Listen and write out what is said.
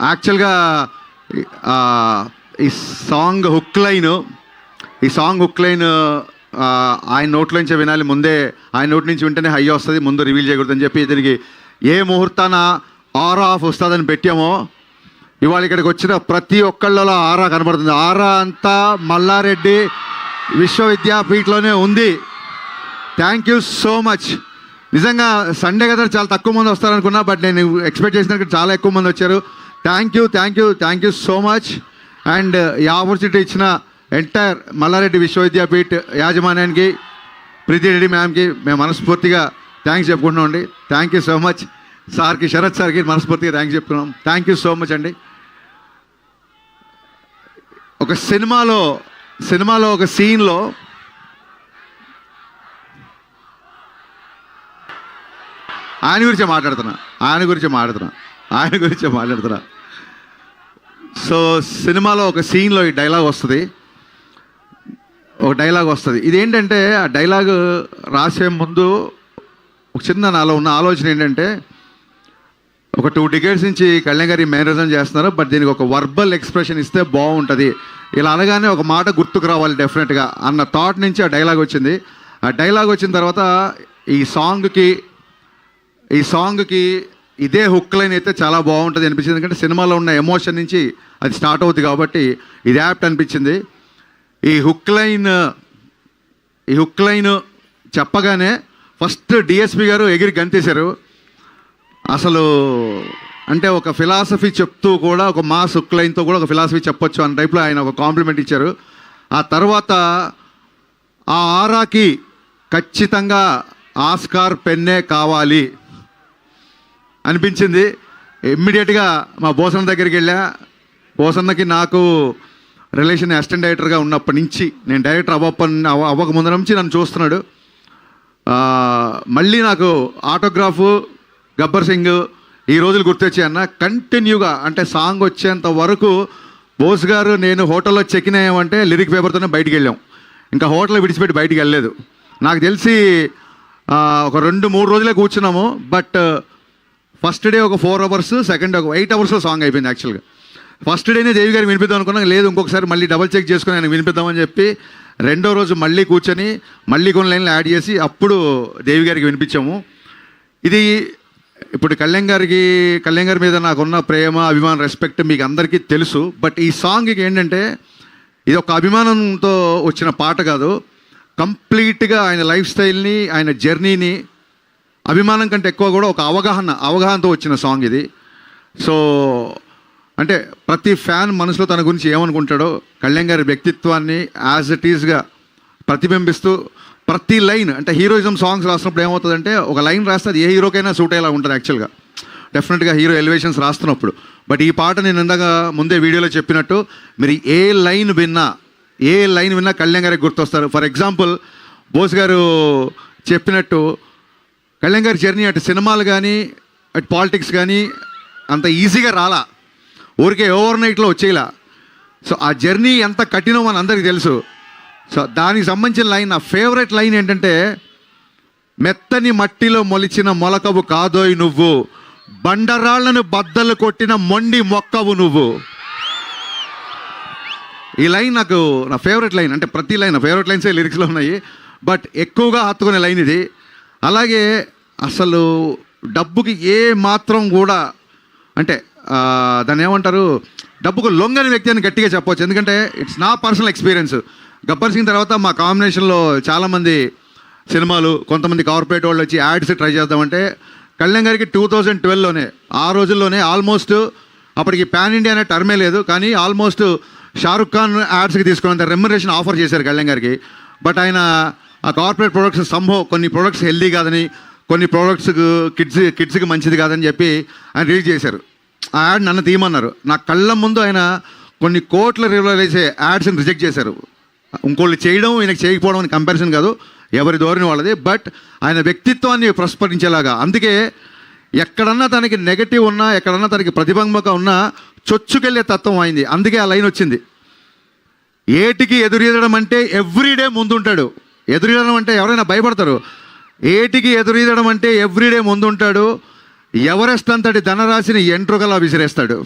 యాక్చువల్గా ఈ song hook line ఆయన నోట్లో నుంచే వినాలి, ముందే ఆయన నోటి నుంచి వింటేనే హై వస్తుంది, ముందు రివీల్ చేయకూడదని చెప్పి దీనికి ఏ ముహూర్తాన ఆరా ఆఫ్ వస్తుందని పెట్టామో ఇవాళ ఇక్కడికి వచ్చిన ప్రతి ఒక్కళ్ళలో ఆరా కనబడుతుంది. ఆరా అంతా మల్లారెడ్డి విశ్వవిద్యాపీఠలోనే ఉంది. Thank you so much. నిజంగా సండే కదా చాలా తక్కువ మంది వస్తారనుకున్నా, బట్ నేను ఎక్స్పెక్ట్ చేసినట్టు చాలా ఎక్కువ మంది వచ్చారు. Thank you so much. And ఈ ఆపర్చునిటీ ఇచ్చిన ఎంటైర్ మల్లారెడ్డి విశ్వవిద్యాపీఠ్ యాజమాన్యానికి, ప్రీతి రెడ్డి మ్యామ్కి మేము మనస్ఫూర్తిగా థ్యాంక్స్ చెప్పుకుంటున్నాం. Thank you so much. సార్కి, శరత్ సార్కి మనస్ఫూర్తిగా థ్యాంక్స్ చెప్పుకున్నాం. థ్యాంక్ యూ సో మచ్ అండి. ఒక సినిమాలో ఒక సీన్లో ఆయన గురించే మాట్లాడుతున్నా. సో సినిమాలో ఒక సీన్లో ఈ డైలాగ్ వస్తుంది. ఇదేంటంటే ఆ డైలాగ్ రాసే ముందు ఒక చిన్న నాలో ఉన్న ఆలోచన ఏంటంటే, ఒక 2 decades నుంచి కళ్యాణ్ గారి మేనేజర్ చేస్తున్నారు, బట్ దీనికి ఒక వర్బల్ ఎక్స్ప్రెషన్ ఇస్తే బాగుంటుంది, ఇలా అనగానే ఒక మాట గుర్తుకు రావాలి డెఫినెట్గా అన్న థాట్ నుంచి ఆ డైలాగ్ వచ్చింది. ఆ డైలాగ్ వచ్చిన తర్వాత ఈ సాంగ్కి ఇదే హుక్ లైన్ అయితే చాలా బాగుంటుంది అనిపించింది. ఎందుకంటే సినిమాలో ఉన్న ఎమోషన్ నుంచి అది స్టార్ట్ అవుతుంది కాబట్టి ఇది యాప్ట్ అనిపించింది. ఈ హుక్ లైన్ చెప్పగానే ఫస్ట్ డిఎస్పి గారు ఎగిరి గంతేశారు. అసలు అంటే ఒక ఫిలాసఫీ చెప్తూ కూడా, ఒక మాస్ హుక్ లైన్తో కూడా ఒక ఫిలాసఫీ చెప్పొచ్చు అన్న టైప్లో ఆయన ఒక కాంప్లిమెంట్ ఇచ్చారు. ఆ తర్వాత ఆ ఆరాకి ఖచ్చితంగా ఆస్కార్ పెన్నే కావాలి అనిపించింది. ఇమ్మీడియట్గా మా బోసన్న దగ్గరికి వెళ్ళా. బోసన్నకి నాకు రిలేషన్ అసిస్టెంట్ డైరెక్టర్గా ఉన్నప్పటి నుంచి, నేను డైరెక్టర్ అవ్వక ముందు నుంచి నన్ను చూస్తున్నాడు. మళ్ళీ నాకు ఆటోగ్రాఫ్, గబ్బర్ సింగ్ ఈ రోజులు గుర్తొచ్చాయి అన్న. కంటిన్యూగా అంటే సాంగ్ వచ్చేంత వరకు బోస్ గారు నేను హోటల్లో చెక్ ఇన్ అయ్యామంటే లిరిక్ పేపర్తోనే బయటికి వెళ్ళాం. ఇంకా హోటల్ విడిచిపెట్టి బయటికి వెళ్ళలేదు. నాకు తెలిసి ఒక 2-3 రోజులే కూర్చున్నాము. బట్ ఫస్ట్ డే ఒక 4 hours, సెకండ్ డే ఒక 8 hours సాంగ్ అయిపోయింది. యాక్చువల్గా ఫస్ట్ డేనే దేవి గారికి వినిపిద్దాం అనుకున్నాం, లేదు ఇంకొకసారి మళ్ళీ డబల్ చెక్ చేసుకుని ఆయనకు వినిపిద్దామని చెప్పి రెండో రోజు మళ్ళీ కూర్చొని మళ్ళీ కొన్ని లైన్లు యాడ్ చేసి అప్పుడు దేవి గారికి వినిపించాము. ఇది ఇప్పుడు కళ్యాణ్ గారి మీద నాకున్న ప్రేమ, అభిమానం, రెస్పెక్ట్ మీకు అందరికీ తెలుసు. బట్ ఈ సాంగ్కి ఏంటంటే ఇది ఒక అభిమానంతో వచ్చిన పాట కాదు, కంప్లీట్గా ఆయన లైఫ్ స్టైల్ని, ఆయన జర్నీని, అభిమానం కంటే ఎక్కువ కూడా ఒక అవగాహనతో వచ్చిన సాంగ్ ఇది. సో అంటే ప్రతి ఫ్యాన్ మనసులో తన గురించి ఏమనుకుంటాడో కళ్యాణ్ గారి వ్యక్తిత్వాన్ని యాజ్ ఇట్ ఈజ్గా ప్రతిబింబిస్తూ ప్రతి లైన్, అంటే హీరోయిజం సాంగ్స్ రాసినప్పుడు ఏమవుతుందంటే ఒక లైన్ రాస్తే అది ఏ హీరోకైనా సూట్ అయ్యేలా ఉంటుంది యాక్చువల్గా, డెఫినెట్గా హీరో ఎలివేషన్స్ రాస్తున్నప్పుడు. బట్ ఈ పాట నేను ఇందాక ముందే వీడియోలో చెప్పినట్టు మీరు ఏ లైన్ విన్నా కళ్యాణ్ గారికి గుర్తొస్తారు. ఫర్ ఎగ్జాంపుల్ బోస్ గారు చెప్పినట్టు కళ్యాణ్ గారి జర్నీ అటు సినిమాలు కానీ అటు పాలిటిక్స్ కానీ అంత ఈజీగా రాలా, ఊరికే ఓవర్ నైట్లో వచ్చేలా. సో ఆ జర్నీ ఎంత కఠినమో మన అందరికీ తెలుసు. సో దానికి సంబంధించిన లైన్, నా ఫేవరెట్ లైన్ ఏంటంటే, మెత్తని మట్టిలో మొలిచిన మొలకవు కాదోయ్ నువ్వు, బండరాళ్లను బద్దలు కొట్టిన మొండి మొక్కవు నువ్వు. ఈ లైన్ నాకు నా ఫేవరెట్ లైన్. అంటే ప్రతి లైన్ నా ఫేవరెట్ లైన్సే లిరిక్స్లో ఉన్నాయి, బట్ ఎక్కువగా హత్తుకునే లైన్ ఇది. అలాగే అసలు డబ్బుకి ఏ మాత్రం కూడా అంటే దాన్ని ఏమంటారు, డబ్బుకు లొంగని వ్యక్తి అని గట్టిగా చెప్పవచ్చు. ఎందుకంటే ఇట్స్ నా పర్సనల్ ఎక్స్పీరియన్స్. గబ్బర్ సింగ్ తర్వాత మా కాంబినేషన్లో చాలామంది సినిమాలు, కొంతమంది కార్పొరేట్ వాళ్ళు వచ్చి యాడ్స్ ట్రై చేద్దామంటే కళ్యాణ్ గారికి 2012లోనే, ఆ రోజుల్లోనే ఆల్మోస్ట్ అప్పటికి పాన్ ఇండియా అనే టర్మే లేదు, కానీ ఆల్మోస్ట్ షారుఖ్ ఖాన్ యాడ్స్కి తీసుకున్నంత రెమ్యునరేషన్ ఆఫర్ చేశారు కళ్యాణ్ గారికి. బట్ ఆయన ఆ కార్పొరేట్ ప్రొడక్ట్స్ కొన్ని ప్రొడక్ట్స్ హెల్దీ కాదని, కొన్ని ప్రొడక్ట్స్ కిడ్స్కి మంచిది కాదని చెప్పి ఆయన రిలీజ్ చేశారు. ఆ యాడ్ నన్ను తీయమన్నారు. నా కళ్ళ ముందు ఆయన కొన్ని కోట్ల రివ్యూలు వేసే యాడ్స్ని రిజెక్ట్ చేశారు. ఇంకోళ్ళు చేయడం ఈయనకు చేయకపోవడం అని కంపారిజన్ కాదు, ఎవరి ధోరణి వాళ్ళది. బట్ ఆయన వ్యక్తిత్వాన్ని ప్రస్ఫుటించేలాగా, అందుకే ఎక్కడన్నా తనకి నెగటివ్ ఉన్నా, ఎక్కడన్నా తనకి ప్రతిబంధక ఉన్నా చొచ్చుకెళ్ళే తత్వం అయింది. అందుకే ఆ లైన్ వచ్చింది, ఏటికి ఎదురీదడం అంటే ఎవ్రీడే ముందుంటాడు. ఎదురీదడం అంటే ఎవరైనా భయపడతారు, ఏటికి ఎదురీదడం అంటే ఎవ్రీడే ముందుంటాడు, ఎవరెస్ట్ అంతటి ధనరాశిని ఎంట్రుకలా విసిరేస్తాడు.